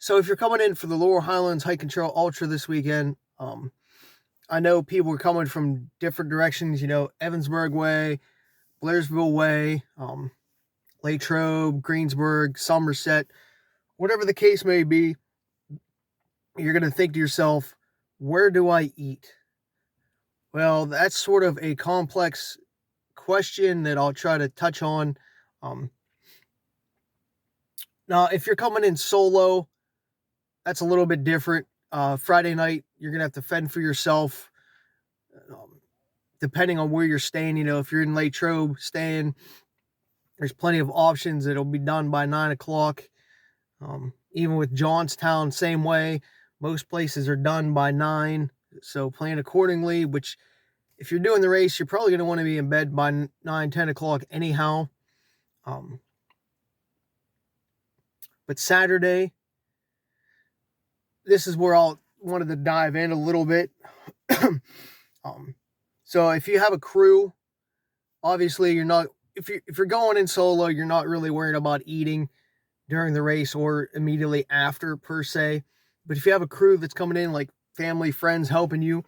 So if you're coming in for the Laurel Highlands Hike and Trail Ultra this weekend, I know people are coming from different directions, Evansburg way, Blairsville way, Latrobe, Greensburg, Somerset, whatever the case may be. You're going to think to yourself, where do I eat? Well, that's sort of a complex question that I'll try to touch on. Um, Now, if you're coming in solo, that's a little bit different. Friday night, you're going to have to fend for yourself. Depending on where you're staying, if you're in Latrobe staying, there's plenty of options that'll be done by 9 o'clock. Even with Johnstown, same way. Most places are done by 9. So plan accordingly, which if you're doing the race, you're probably going to want to be in bed by 9, 10 o'clock anyhow. But Saturday, this is where I'll wanted to dive in a little bit. So if you have a crew, obviously you're not, if you're going in solo, you're not really worried about eating during the race or immediately after per se. But if you have a crew that's coming in, like family, friends helping you,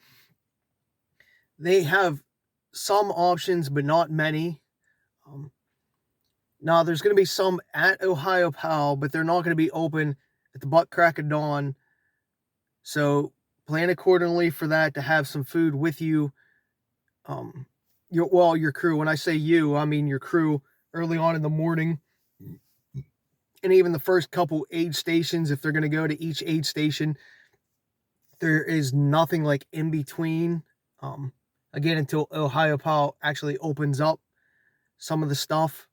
they have some options, but not many. Now there's going to be some at Ohio Pal, but they're not going to be open at the butt crack of dawn. So plan accordingly for that, to have some food with you. Your crew. When I say you, I mean your crew early on in the morning. And even the first couple aid stations, if they're going to go to each aid station, there is nothing like in between. Again, until Ohio Pal actually opens up some of the stuff,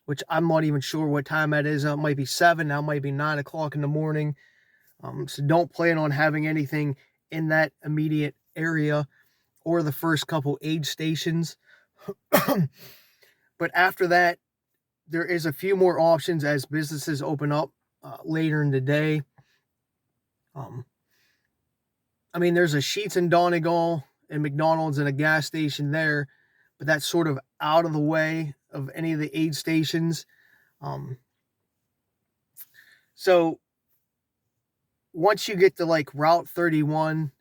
which I'm not even sure what time that is. It might be 7, now it might be 9 o'clock in the morning. So don't plan on having anything in that immediate area or the first couple aid stations. But after that, there is a few more options as businesses open up later in the day. There's a Sheetz and Donegal and McDonald's and a gas station there, but that's sort of out of the way of any of the aid stations. So once you get to like Route 31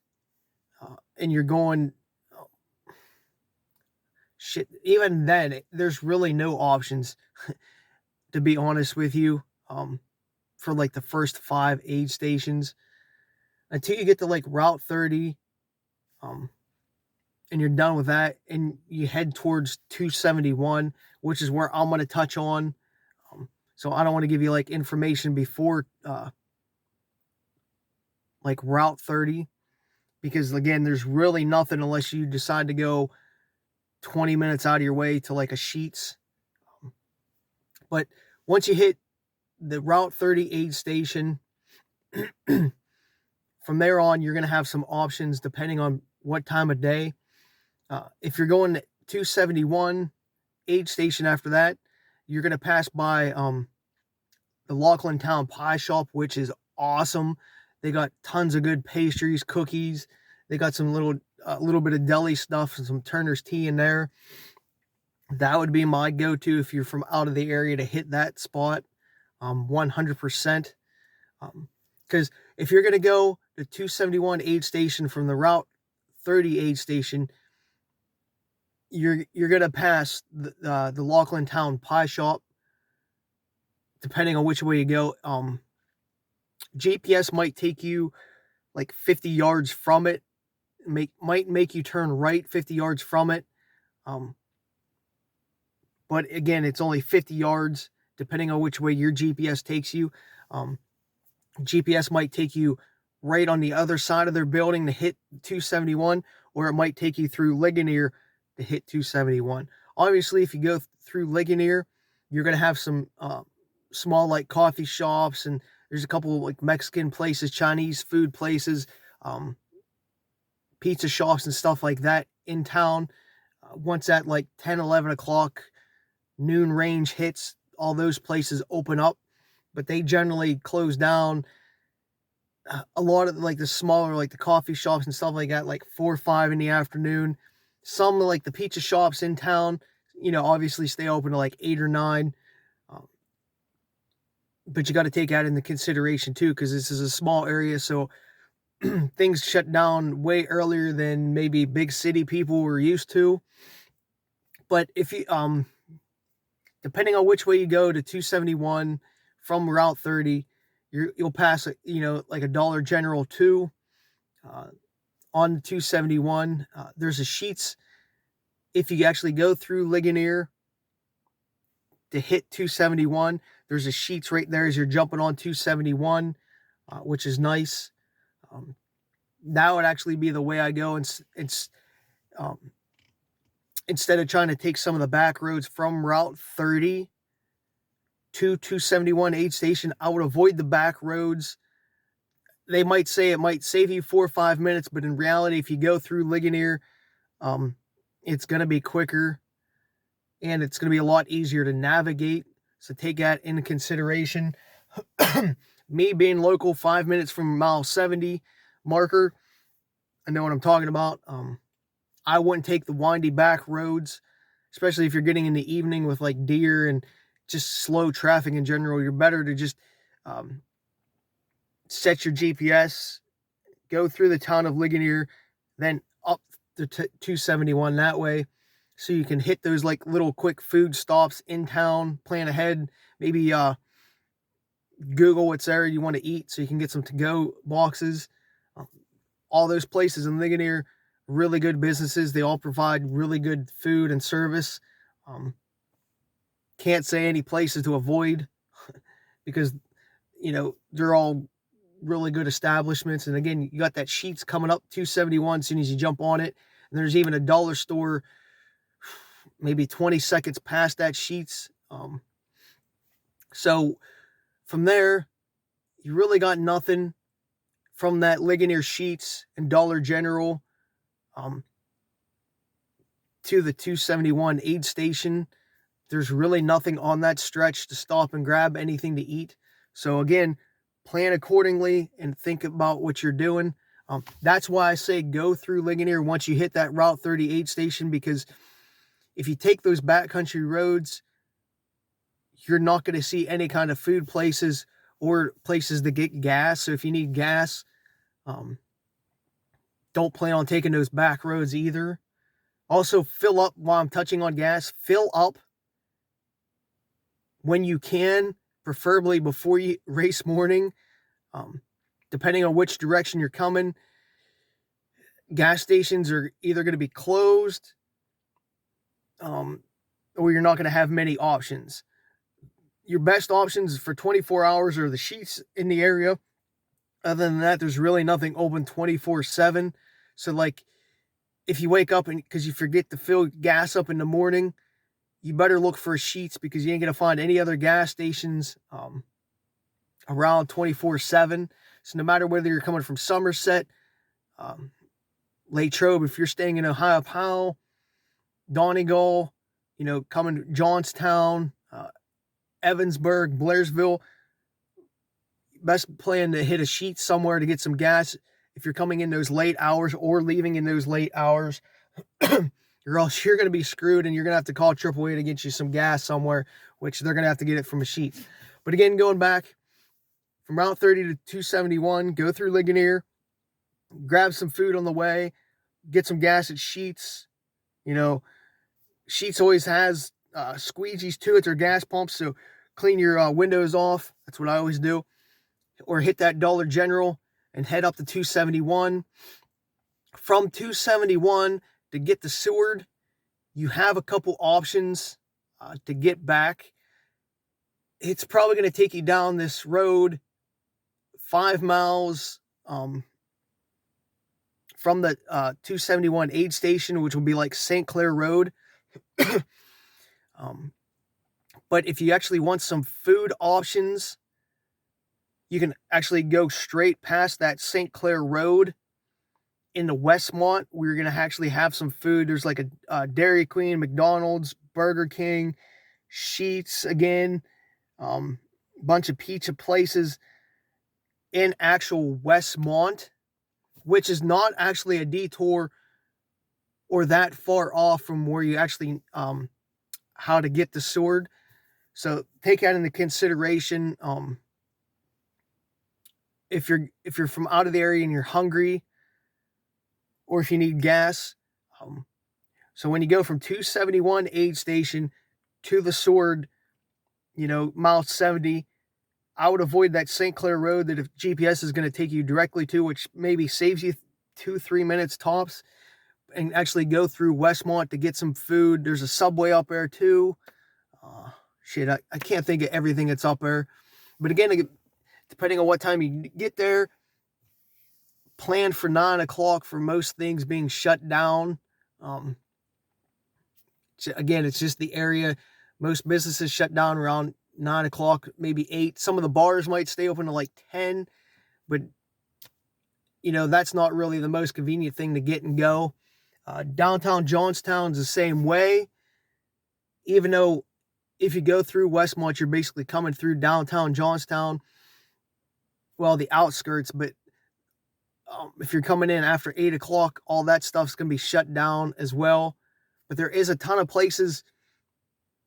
and you're going, even then, there's really no options, to be honest with you, for like the first 5 aid stations. Until you get to like Route 30, and you're done with that, and you head towards 271, which is where I'm going to touch on. So I don't want to give you like information before like Route 30, because again, there's really nothing unless you decide to go 20 minutes out of your way to like a Sheetz. But once you hit the Route 30 aid station, from there on, you're going to have some options depending on what time of day. If you're going to 271 aid station after that, you're going to pass by the Lachlan Town Pie Shop, which is awesome. They got tons of good pastries, cookies. They got some little bit of deli stuff and some Turner's tea in there. That would be my go-to if you're from out of the area, to hit that spot 100%. Because if you're going to go to 271 aid station from the Route 30 aid station, you're going to pass the Lachlan Town Pie Shop, depending on which way you go. GPS might take you like 50 yards from it, might make you turn right 50 yards from it. But again, it's only 50 yards, depending on which way your GPS takes you. GPS might take you right on the other side of their building to hit 271, or it might take you through Ligonier to hit 271. Obviously, if you go through Ligonier, you're going to have some small like coffee shops, and there's a couple of like Mexican places, Chinese food places, pizza shops and stuff like that in town. Once at like 10, 11 o'clock, noon range hits, all those places open up, but they generally close down. A lot of like the smaller, like the coffee shops and stuff like that, like 4 or 5 in the afternoon. Some like the pizza shops in town, obviously stay open to like 8 or 9. but you got to take that into consideration too, because this is a small area, so things shut down way earlier than maybe big city people were used to. But if you depending on which way you go to 271 from Route 30, you'll pass like a Dollar General too. On 271, there's a Sheetz. If you actually go through Ligonier to hit 271, there's a Sheetz right there as you're jumping on 271, which is nice. That would actually be the way I go. Instead of trying to take some of the back roads from Route 30 to 271 aid station, I would avoid the back roads. They might say it might save you 4 or 5 minutes, but in reality, if you go through Ligonier, it's going to be quicker and it's going to be a lot easier to navigate. So take that into consideration. Me being local, 5 minutes from mile 70 marker, I know what I'm talking about. I wouldn't take the windy back roads, especially if you're getting in the evening with like deer and just slow traffic in general. You're better to just set your GPS, go through the town of Ligonier, then up to 271 that way, so you can hit those like little quick food stops in town. Plan ahead, maybe Google what's there you want to eat so you can get some to-go boxes. All those places in Ligonier, really good businesses. They all provide really good food and service. Can't say any places to avoid because, they're all really good establishments. And again, you got that Sheetz coming up 271 as soon as you jump on it. And there's even a dollar store maybe 20 seconds past that Sheetz. So from there, you really got nothing from that Ligonier Sheetz and Dollar General to the 271 aid station. There's really nothing on that stretch to stop and grab anything to eat. So again, plan accordingly and think about what you're doing. That's why I say go through Ligonier once you hit that Route 30 aid station, because if you take those backcountry roads, you're not going to see any kind of food places or places to get gas. So if you need gas, don't plan on taking those back roads either. Also, fill up while I'm touching on gas. Fill up when you can, preferably before you race morning. Depending on which direction you're coming, gas stations are either going to be closed or you're not going to have many options. Your best options for 24 hours are the Sheetz in the area. Other than that, there's really nothing open 24/7. So like if you wake up and because you forget to fill gas up in the morning, you better look for a Sheetz because you ain't going to find any other gas stations around 24/7. So no matter whether you're coming from Somerset, Latrobe, if you're staying in Ohio Powell, Donegal, coming to Johnstown, Evansburg, Blairsville, best plan to hit a Sheetz somewhere to get some gas if you're coming in those late hours or leaving in those late hours. Or else you're going to be screwed and you're going to have to call AAA to get you some gas somewhere, which they're going to have to get it from a Sheetz. But again, going back from Route 30 to 271, go through Ligonier, grab some food on the way, get some gas at Sheetz. Sheetz always has squeegees too at their gas pumps, so clean your windows off. That's what I always do. Or hit that Dollar General and head up to 271. From 271 to get to Seward, you have a couple options to get back. It's probably going to take you down this road 5 miles from the 271 aid station, which will be like St. Clair Road. But if you actually want some food options, you can actually go straight past that St. Clair Road into Westmont. We're going to actually have some food. There's like a Dairy Queen, McDonald's, Burger King, Sheetz again, bunch of pizza places in actual Westmont, which is not actually a detour or that far off from where you actually how to get to Seward. So take that into consideration. If you're from out of the area and you're hungry, or if you need gas. So when you go from 271 aid station to the Sword, mile 70, I would avoid that St. Clair Road that if GPS is going to take you directly to, which maybe saves you 2-3 minutes tops, and actually go through Westmont to get some food. There's a Subway up there too. I can't think of everything that's up there. But again, depending on what time you get there, plan for 9 o'clock for most things being shut down. Again, it's just the area. Most businesses shut down around 9 o'clock, maybe 8. Some of the bars might stay open to like 10, but that's not really the most convenient thing to get and go. Downtown Johnstown's the same way, even though if you go through Westmont, you're basically coming through downtown Johnstown, well, the outskirts, but if you're coming in after 8 o'clock, all that stuff's going to be shut down as well. But there is a ton of places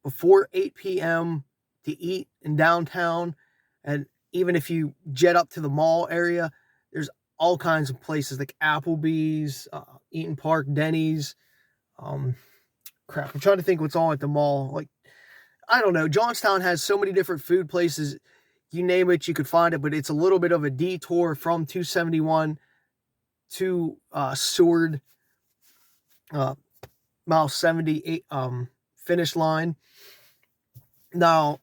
before 8 p.m. to eat in downtown. And even if you jet up to the mall area, there's all kinds of places like Applebee's, Eaton Park, Denny's. I'm trying to think what's all at the mall. Like, I don't know. Johnstown has so many different food places. You name it, you could find it, but it's a little bit of a detour from 271 to Seward, mile 78 finish line. Now,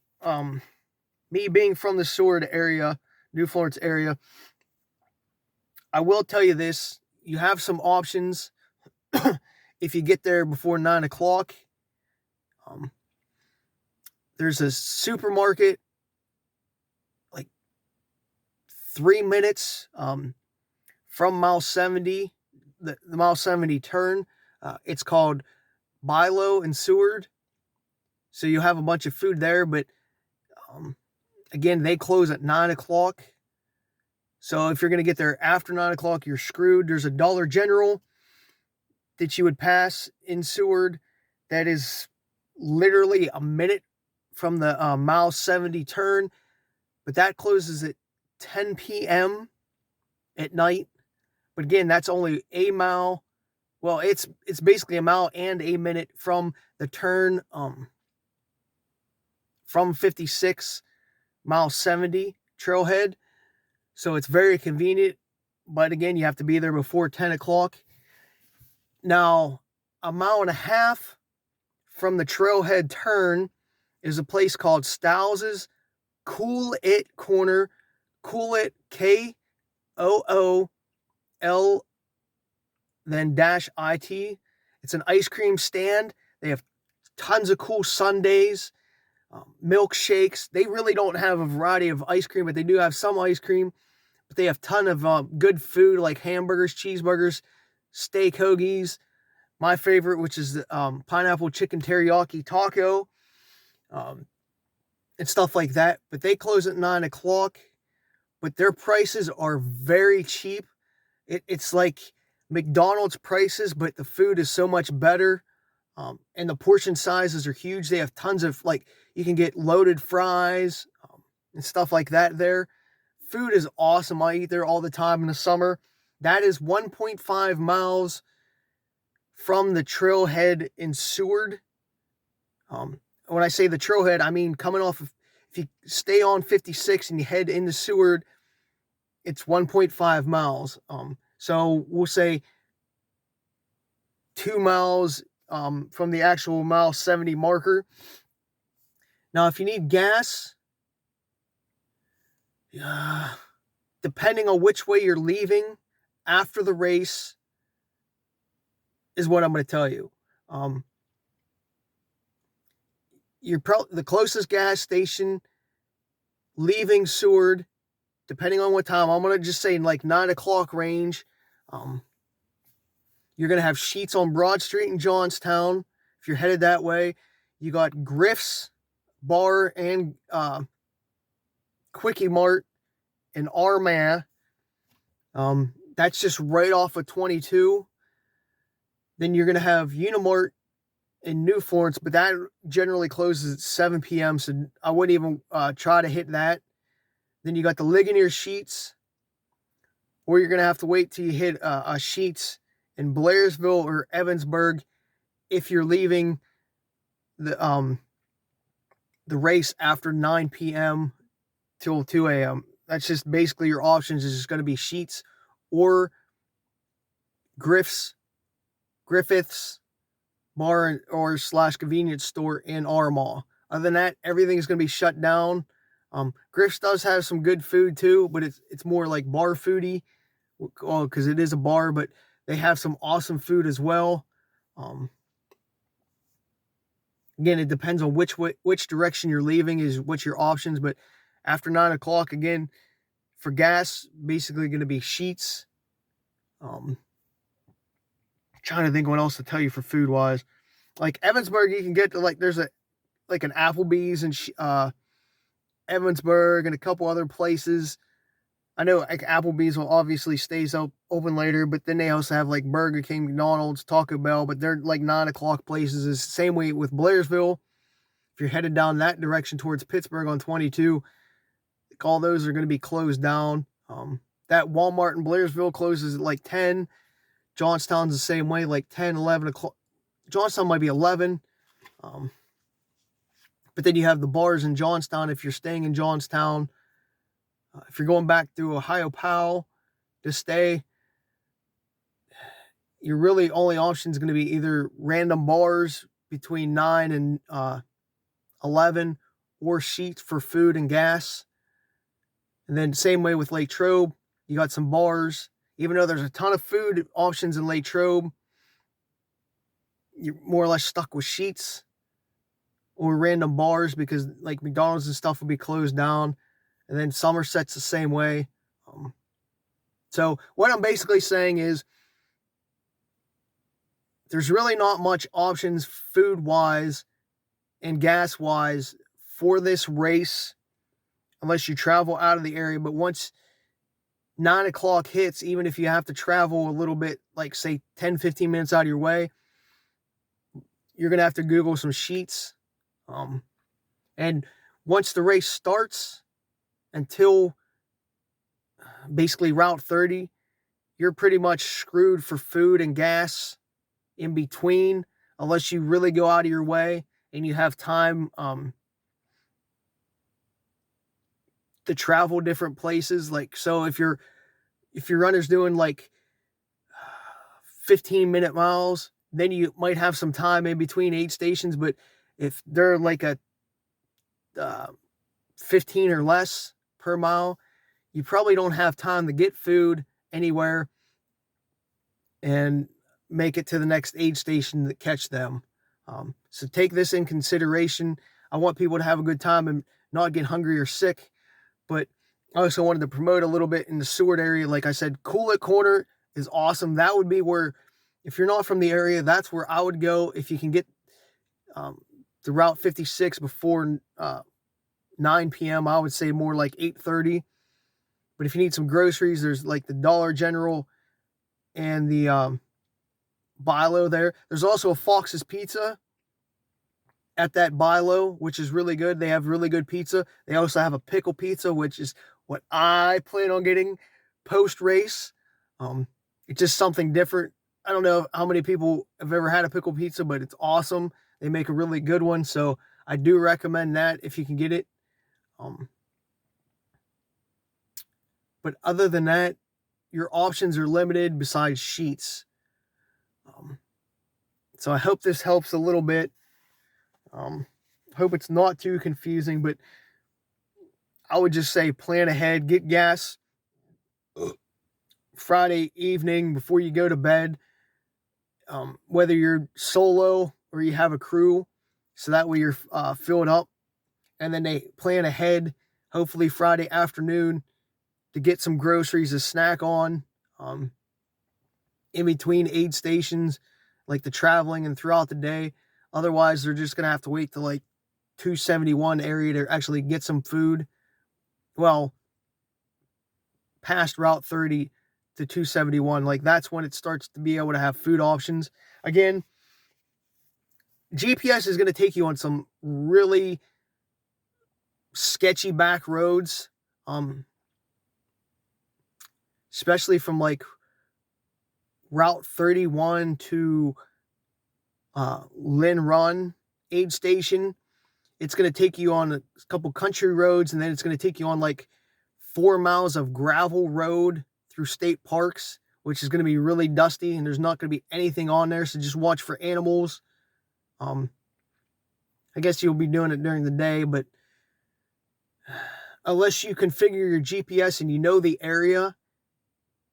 me being from the Seward area, New Florence area, I will tell you this. You have some options if you get there before 9 o'clock. There's a supermarket like 3 minutes from mile 70, the mile 70 turn. It's called Bilo and Seward. So you have a bunch of food there, but again, they close at 9 o'clock. So if you're going to get there after 9 o'clock, you're screwed. There's a Dollar General that you would pass in Seward that is literally a minute from the mile 70 turn, but that closes at 10 p.m. at night. But again, that's only a mile. Well, it's basically a mile and a minute from the turn from 56, mile 70 trailhead. So it's very convenient. But again, you have to be there before 10 o'clock. Now, a mile and a half from the trailhead turn is a place called Stouses Cool It Corner. Cool It, Kool, then -IT. It's an ice cream stand. They have tons of cool sundaes, milkshakes. They really don't have a variety of ice cream, but they do have some ice cream. But they have a ton of good food like hamburgers, cheeseburgers, steak hoagies. My favorite, which is the pineapple chicken teriyaki taco, and stuff like that. But they close at 9 o'clock. But their prices are very cheap. It's like McDonald's prices, but the food is so much better. And the portion sizes are huge. They have tons of, you can get loaded fries and stuff like that there. Food is awesome. I eat there all the time in the summer. That is 1.5 miles from the trailhead in Seward. When I say the trailhead, I mean coming off of, if you stay on 56 and you head into Seward, it's 1.5 miles. So we'll say 2 miles from the actual mile 70 marker. Now, if you need gas, depending on which way you're leaving after the race is what I'm going to tell you. The closest gas station leaving Seward, depending on what time, I'm going to just say in 9 o'clock range. You're going to have Sheetz on Broad Street in Johnstown. If you're headed that way, you got Griff's Bar and Quickie Mart in Armagh. That's just right off of 22. Then you're going to have Unimart in New Florence, but that generally closes at 7 p.m. So I wouldn't even try to hit that. Then you got the Ligonier Sheets, or you're gonna have to wait till you hit a Sheets in Blairsville or Evansburg if you're leaving the race after 9 p.m. till 2 a.m. That's just basically your options. Is just going to be Sheets or Griffiths bar or / convenience store in Armagh. Other than that, everything is going to be shut down. Griff's does have some good food too, but it's more like bar foodie, because it is a bar, but they have some awesome food as well. Again, it depends on which direction you're leaving is what's your options, but after 9 o'clock, again, for gas, basically going to be Sheets. Trying to think what else to tell you for food wise. Like Evansburg, you can get to there's an Applebee's in Evansburg and a couple other places. I know like Applebee's will obviously stays open later, but then they also have like Burger King, McDonald's, Taco Bell, but they're like 9 o'clock places. It's the same way with Blairsville. If you're headed down that direction towards Pittsburgh on 22, all those are going to be closed down. That Walmart in Blairsville closes at like 10. Johnstown's the same way, like 10, 11 o'clock. Johnstown might be 11. But then you have the bars in Johnstown if you're staying in Johnstown. If you're going back through Ohio Powell to stay, your really only option is going to be either random bars between 9 and 11 or Sheets for food and gas. And then same way with Latrobe, you got some bars. Even though there's a ton of food options in Latrobe, you're more or less stuck with Sheets or random bars because like McDonald's and stuff will be closed down. And then Somerset's the same way. So what I'm basically saying is there's really not much options food-wise and gas-wise for this race unless you travel out of the area. But once 9 o'clock hits, even if you have to travel a little bit, like say 10, 15 minutes out of your way, you're going to have to Google some Sheets. And once the race starts until basically Route 30, you're pretty much screwed for food and gas in between, unless you really go out of your way and you have time to travel different places. Like, so if your runner's doing like 15-minute miles, then you might have some time in between aid stations. But if they're like a 15 or less per mile, you probably don't have time to get food anywhere and make it to the next aid station to catch them. So take this in consideration. I want people to have a good time and not get hungry or sick. But I also wanted to promote a little bit in the Seward area. Like I said, Coolett Corner is awesome. That would be where, if you're not from the area, that's where I would go. If you can get the Route 56 before 9 p.m., I would say more like 8:30. But if you need some groceries, there's like the Dollar General and the Bilo there. There's also a Fox's Pizza at that Bilo, which is really good. They have really good pizza. They also have a pickle pizza, which is what I plan on getting post-race. It's just something different. I don't know how many people have ever had a pickle pizza, but it's awesome. They make a really good one, so I do recommend that if you can get it. But other than that, your options are limited besides Sheets. So I hope this helps a little bit. Hope it's not too confusing, but I would just say plan ahead, get gas Friday evening before you go to bed, whether you're solo or you have a crew, so that way you're filled up. And then they plan ahead, hopefully Friday afternoon, to get some groceries to snack on in between aid stations, like the traveling and throughout the day. Otherwise, they're just going to have to wait to like 271 area to actually get some food. Well, past Route 30 to 271, like that's when it starts to be able to have food options. Again, GPS is going to take you on some really sketchy back roads, especially from like Route 31 to Lhht Run aid station. It's going to take you on a couple country roads, and then it's going to take you on like 4 miles of gravel road through state parks, which is going to be really dusty, and there's not going to be anything on there, so just watch for animals. I guess you'll be doing it during the day, but unless you configure your GPS and you know the area,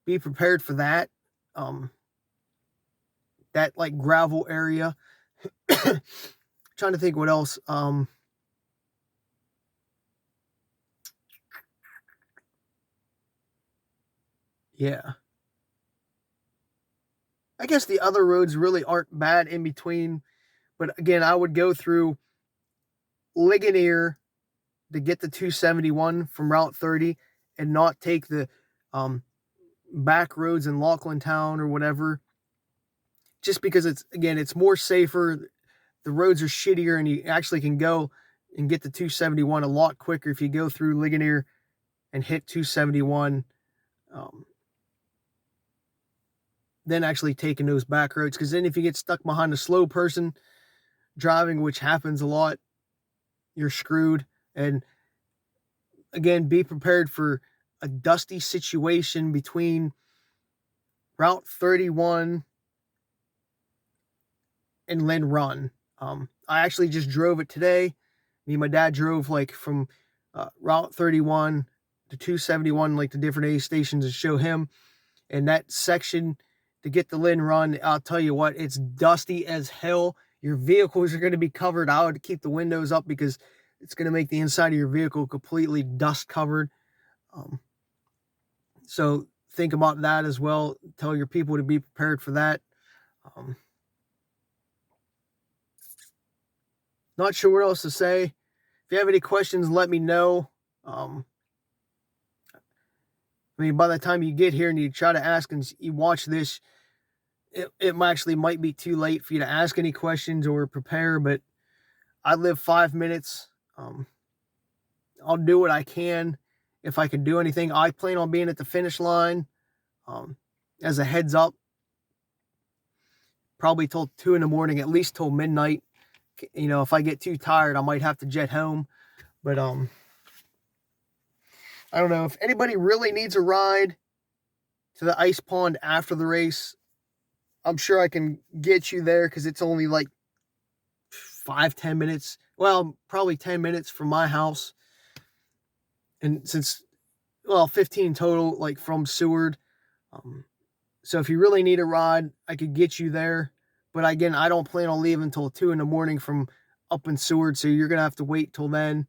be prepared for that. That like gravel area. Trying to think what else. Yeah. I guess the other roads really aren't bad in between, but again, I would go through Ligonier to get the 271 from Route 30 and not take the back roads in Lachlan Town or whatever, just because it's more safer. The roads are shittier, and you actually can go and get the 271 a lot quicker if you go through Ligonier and hit 271 than actually taking those back roads. Because then if you get stuck behind a slow person driving, which happens a lot, you're screwed. And again, be prepared for a dusty situation between Route 31 and Lhht Run. I actually just drove it today. Me and my dad drove like from Route 31 to 271, like the different aid stations, to show him. And that section to get the Lhht Run, I'll tell you what, it's dusty as hell. Your vehicles are going to be covered. I would keep the windows up because it's going to make the inside of your vehicle completely dust covered. So think about that as well. Tell your people to be prepared for that. Not sure what else to say. If you have any questions, let me know. I mean, by the time you get here and you try to ask and you watch this, it might be too late for you to ask any questions or prepare, but I live 5 minutes. I'll do what I can if I can do anything. I plan on being at the finish line as a heads up, probably till 2 in the morning, at least till midnight. You know, if I get too tired, I might have to jet home. But I don't know. If anybody really needs a ride to the ice pond after the race, I'm sure I can get you there, because it's only like 5-10 minutes. Well, probably 10 minutes from my house. And 15 total, like from Seward. So if you really need a ride, I could get you there. But again, I don't plan on leaving until 2 in the morning from up in Seward, so you're going to have to wait till then.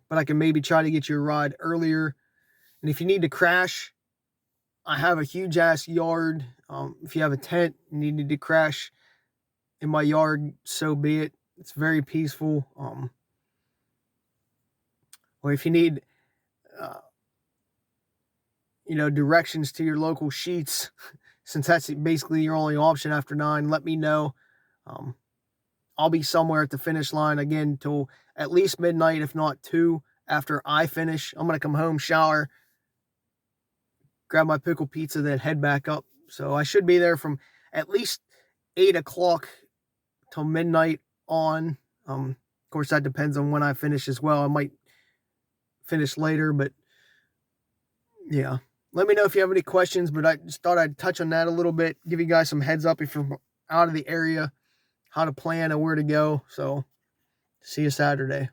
But I can maybe try to get you a ride earlier. And if you need to crash, I have a huge-ass yard. If you have a tent and you need to crash in my yard, so be it. It's very peaceful. Or if you need, directions to your local Sheets, since that's basically your only option after 9, let me know. I'll be somewhere at the finish line again till at least midnight, if not 2, after I finish. I'm going to come home, shower, grab my pickle pizza, then head back up. So I should be there from at least 8 o'clock till midnight on. Of course, that depends on when I finish as well. I might finish later, but yeah. Let me know if you have any questions, but I just thought I'd touch on that a little bit, give you guys some heads up if you're out of the area, how to plan and where to go. So see you Saturday.